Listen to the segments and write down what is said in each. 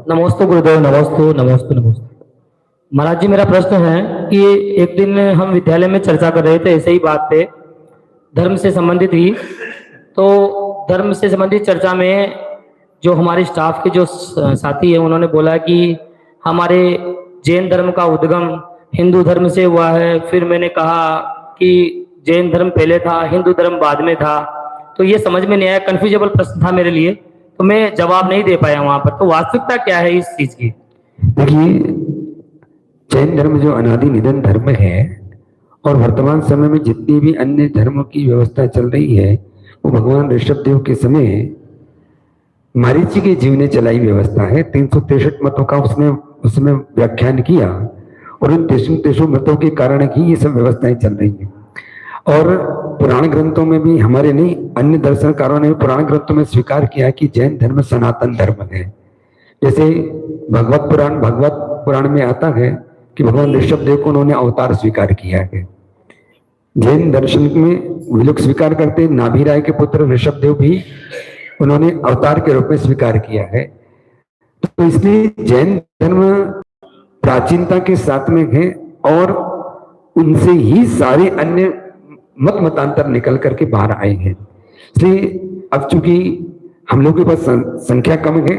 नमोस्तु गुरुदेव, नमोस्तु नमोस्तु नमोस्तु। महाराज जी, मेरा प्रश्न है कि एक दिन हम विद्यालय में चर्चा कर रहे थे ऐसे ही बात पे, धर्म से संबंधित ही। तो धर्म से संबंधित चर्चा में जो हमारे स्टाफ के जो साथी हैं उन्होंने बोला कि हमारे जैन धर्म का उद्गम हिंदू धर्म से हुआ है। फिर मैंने कहा कि जैन धर्म पहले था, हिंदू धर्म बाद में था। तो ये समझ में नहीं आया, कन्फ्यूजेबल प्रश्न था मेरे लिए, तो मैं जवाब नहीं दे पाया वहां पर। तो वास्तविकता क्या है इस चीज की? देखिए, जैन धर्म जो अनादि निधन धर्म है और वर्तमान समय में जितनी भी अन्य धर्मों की व्यवस्था चल रही है वो भगवान ऋषभ देव के समय मारीची के जीव ने चलाई व्यवस्था है। 363 मतों का उसमें व्याख्यान किया और इन 363 मतों के कारण ही ये सब व्यवस्थाएं चल रही हैं। और पुराण ग्रंथों में भी, हमारे नहीं, अन्य दर्शनकारों ने पुराण ग्रंथों में स्वीकार किया कि जैन धर्म सनातन धर्म है। जैसे भगवत पुराण में आता है कि भगवान ऋषभ देव को उन्होंने अवतार स्वीकार किया है। जैन दर्शन में वे लोग स्वीकार करते हैं, नाभि राय के पुत्र ऋषभ देव भी उन्होंने अवतार के रूप में स्वीकार किया है। तो इसलिए जैन धर्म प्राचीनता के साथ में है और उनसे ही सारे अन्य मतांतर निकल करके बाहर आए हैं। इसलिए अब चूंकि हम लोगों के पास संख्या कम है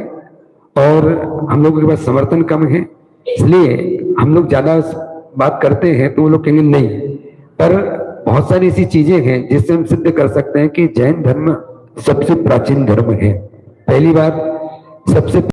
और हम लोगों के पास समर्थन कम है, इसलिए हम लोग ज्यादा बात करते हैं तो वो लोग कहेंगे नहीं। पर बहुत सारी ऐसी चीजें हैं जिससे हम सिद्ध कर सकते हैं कि जैन धर्म सबसे प्राचीन धर्म है। पहली बात, सबसे